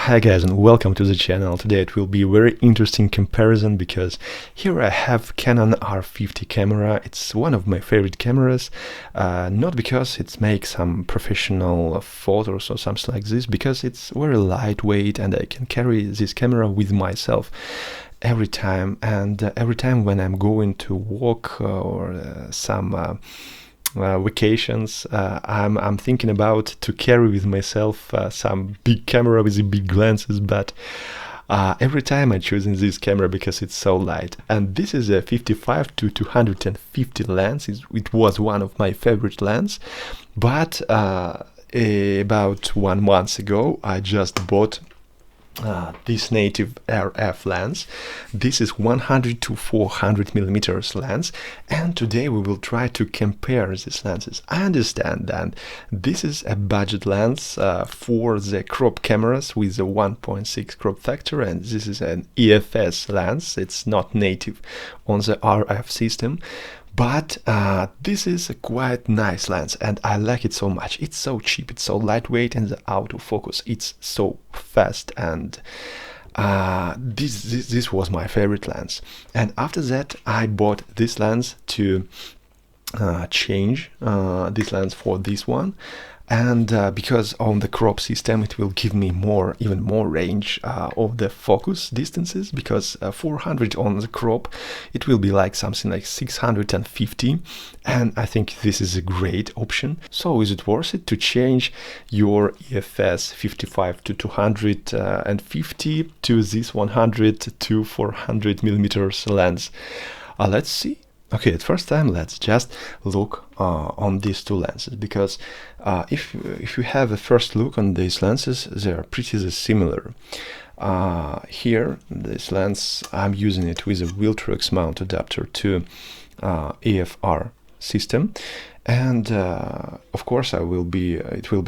Hi guys, and welcome to the channel. Today it will be a very interesting comparison because here I have Canon R50 camera. It's one of my favorite cameras, not because it makes some professional photos or something like this, because it's very lightweight and I can carry this camera with myself every time. And every time when I'm going to walk or some vacations, I'm thinking about to carry with myself some big camera with the big lenses, but every time I'm choosing this camera because it's so light. And this is a 55 to 250 lens. It was one of my favorite lens, but about 1 month ago I just bought this native RF lens. This is 100 to 400 millimeters lens, and today we will try to compare these lenses. I understand that this is a budget lens for the crop cameras with a 1.6 crop factor, and this is an EF-S lens. It's not native on the RF system. But this is a quite nice lens and I like it so much. It's so cheap, it's so lightweight, and the autofocus, it's so fast, and this was my favorite lens. And after that I bought this lens to change this lens for this one. And because on the crop system it will give me even more range of the focus distances, because 400 on the crop it will be like something like 650, and I think this is a great option. So is it worth it to change your EF-S 55 to 250 to this 100 to 400 millimeters lens? Let's see. Okay, at first time let's just look on these two lenses, because if you have a first look on these lenses, they are pretty similar. Here, this lens, I'm using it with a Viltrox mount adapter to EF-R system, and of course it will be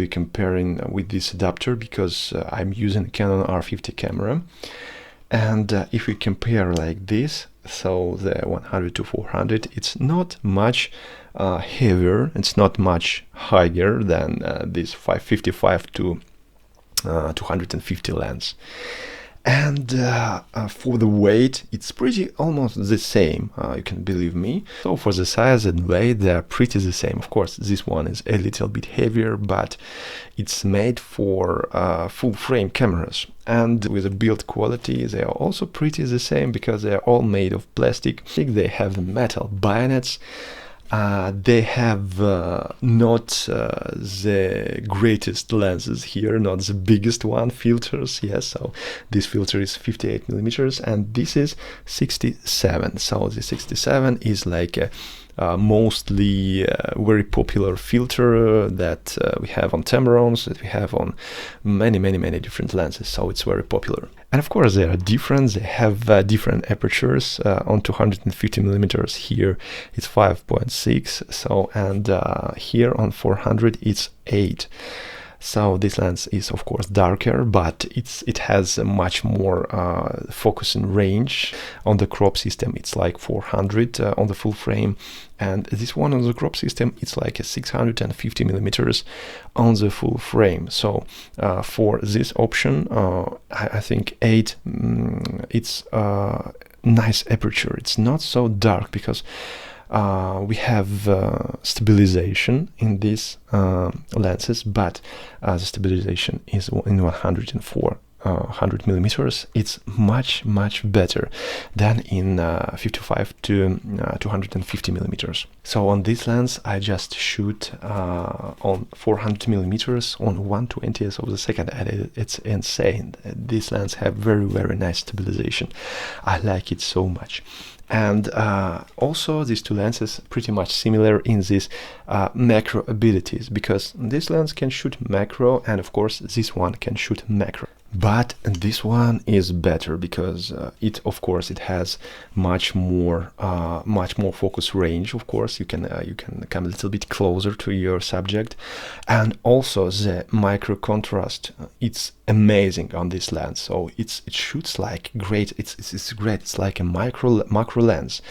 comparing with this adapter because I'm using a Canon R50 camera. And if we compare like this, so the 100 to 400, it's not much heavier, it's not much higher than this 555 to 250 lens. And for the weight, it's pretty almost the same, you can believe me. So for the size and weight, they're pretty the same. Of course, this one is a little bit heavier, but it's made for full frame cameras. And with the build quality, they are also pretty the same because they are all made of plastic. They have metal bayonets. They have not the greatest lenses here, not the biggest one, filters, yes, so this filter is 58 millimeters and this is 67. So the 67 is like a mostly very popular filter that we have on Tamarons, that we have on many different lenses, so it's very popular. And of course they are different, they have different apertures. On 250 millimeters here it's 5.6, so, and here on 400 it's 8. So this lens is of course darker, but it has a much more focus and range. On the crop system it's like 400 on the full frame, and this one on the crop system it's like a 650 millimeters on the full frame. So for this option I think 8 it's nice aperture. It's not so dark because we have stabilization in these lenses, but the stabilization is in 100 millimeters. It's much better than in 55 to 250 millimeters. So on this lens I just shoot on 400 millimeters on 1/20th of the second, and it's insane. These lenses have very nice stabilization. I like it so much. And also these two lenses pretty much similar in this macro abilities, because this lens can shoot macro and of course this one can shoot macro. But this one is better because it has much more focus range. Of course, you can come a little bit closer to your subject, and also the micro contrast. It's amazing on this lens. So it shoots like great. It's great. It's like a macro lens.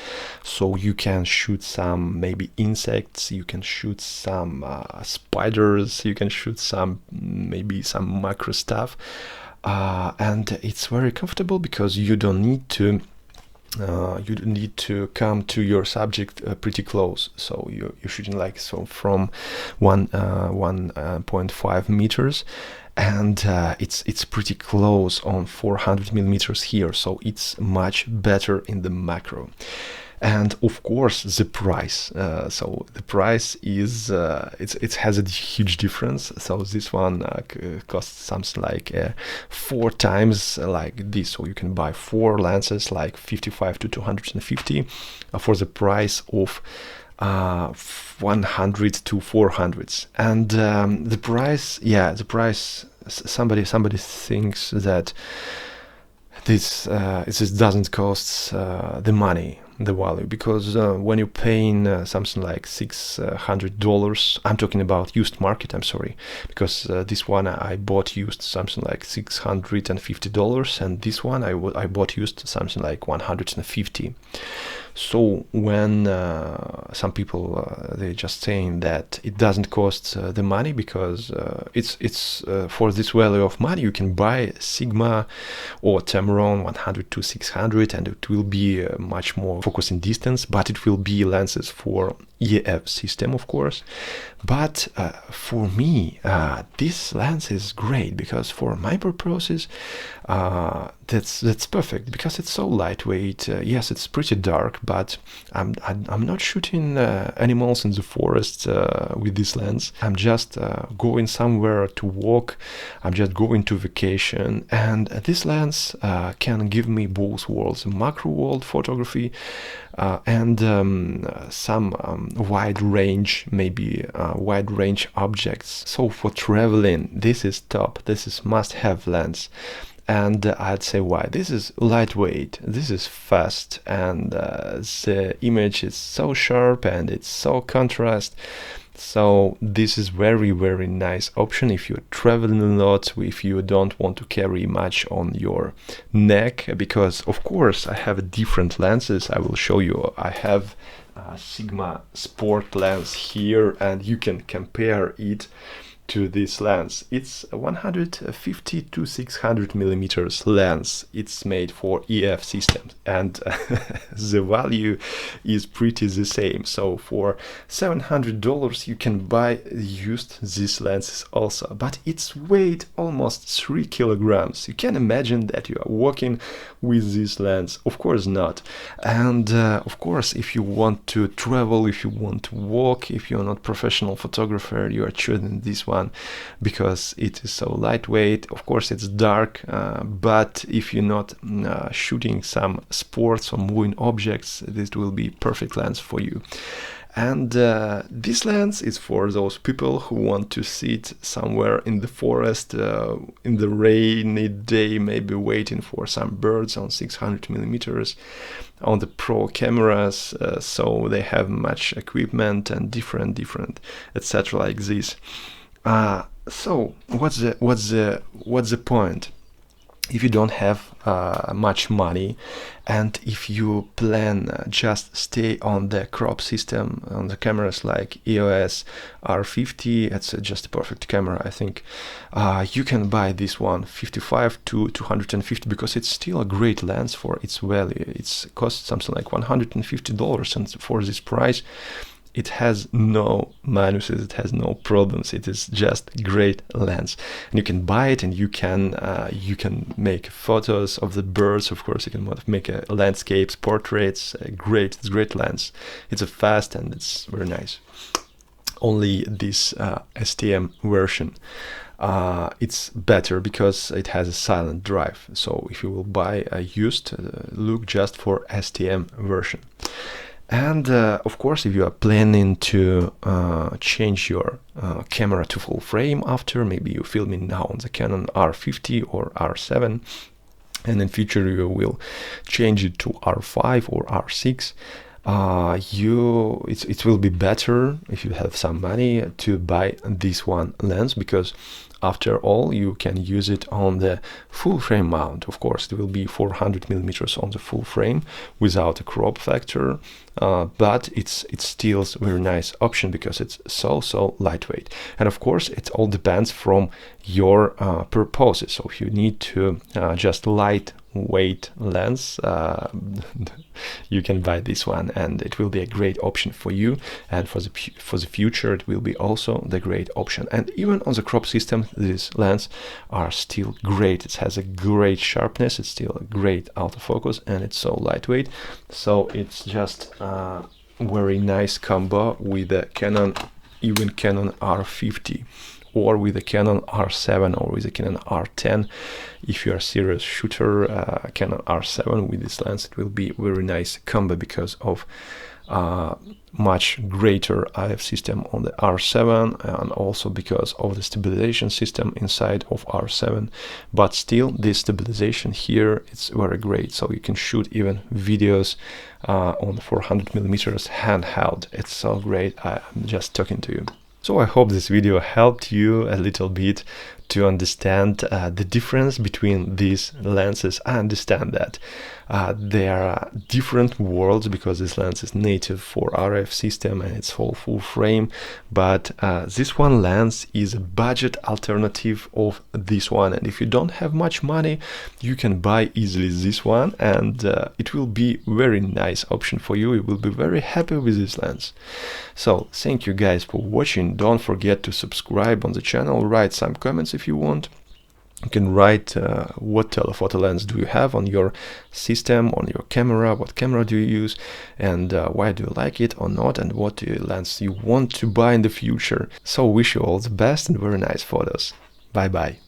So you can shoot some maybe insects. You can shoot some spiders. You can shoot some maybe some macro stuff. and it's very comfortable because you don't need to come to your subject pretty close. So you're shooting like so from 1.5 meters, and it's pretty close on 400 millimeters here, so it's much better in the macro. And of course the price, so the price is it has a huge difference. So this one costs something like 4 times like this, so you can buy 4 lenses like 55 to 250 for the price of 100 to 400. And the price, somebody thinks that this doesn't cost the money, the value, because when you're paying something like $600, I'm talking about used market, I'm sorry, because this one I bought used something like $650, and this one I bought used something like 150. So when some people they're just saying that it doesn't cost the money because it's for this value of money you can buy Sigma or Tamron 100 to 600, and it will be much more focusing distance, but it will be lenses for EF system, of course. But for me, this lens is great because for my purposes, that's perfect because it's so lightweight. Yes, it's pretty dark, but I'm not shooting animals in the forest with this lens. I'm just going somewhere to walk. I'm just going to vacation, and this lens can give me both worlds: macro world photography and some wide range, maybe wide range objects. So for traveling, this is top. This is must-have lens. And I'd say why. This is lightweight, this is fast, and the image is so sharp and it's so contrast. So this is very nice option if you're traveling a lot, if you don't want to carry much on your neck, because of course I have different lenses. I will show you. I have a Sigma Sport lens here, and you can compare it to this lens. It's a 150 to 600 millimeters lens. It's made for EF systems, and the value is pretty the same. So for $700 you can buy used these lenses also, but it's weight almost 3 kilograms. You can imagine that you are walking with this lens? Of course not. And of course, if you want to travel, if you want to walk, if you're not professional photographer, you are choosing this one because it is so lightweight. Of course it's dark, but if you're not shooting some sports or moving objects, this will be perfect lens for you. And this lens is for those people who want to sit somewhere in the forest in the rainy day, maybe waiting for some birds on 600 millimeters on the pro cameras, so they have much equipment and different etc. like this. So what's the point? If you don't have much money, and if you plan just stay on the crop system on the cameras like EOS R50, it's just a perfect camera, I think. You can buy this one 55 to 250 because it's still a great lens for its value. It's cost something like $150, and for this price it has no minuses, it has no problems. It is just great lens, and you can buy it, and you can make photos of the birds. Of course, you can make landscapes, portraits. It's great lens. It's a fast and it's very nice. Only this STM version, it's better because it has a silent drive. So if you will buy a used, look just for STM version. And of course, if you are planning to change your camera to full frame after, maybe you're filming now on the Canon R50 or R7, and in future you will change it to R5 or R6, it will be better if you have some money to buy this one lens, because after all you can use it on the full frame mount. Of course it will be 400 millimeters on the full frame without a crop factor, but it's still a very nice option because it's so lightweight. And of course it all depends from your purposes. So if you need to just lightweight lens, you can buy this one, and it will be a great option for you, and for the future it will be also the great option. And even on the crop system, these lenses are still great. It has a great sharpness, it's still a great autofocus, and it's so lightweight. So it's just a very nice combo with the Canon, even Canon R50, or with the Canon R7, or with the Canon R10. If you are a serious shooter, Canon R7 with this lens, it will be very nice combo because of much greater IF system on the R7, and also because of the stabilization system inside of R7. But still, this stabilization here, it's very great, so you can shoot even videos on 400 millimeters handheld. It's so great. I'm just talking to you. So I hope this video helped you a little bit to understand the difference between these lenses. I understand that there are different worlds because this lens is native for RF system and it's full frame, but this one lens is a budget alternative of this one, and if you don't have much money you can buy easily this one, and it will be very nice option for you. You will be very happy with this lens. So thank you guys for watching. Don't forget to subscribe on the channel, write some comments if you want. You can write what telephoto lens do you have on your system, on your camera, what camera do you use, and why do you like it or not, and what lens you want to buy in the future. So wish you all the best and very nice photos. Bye bye.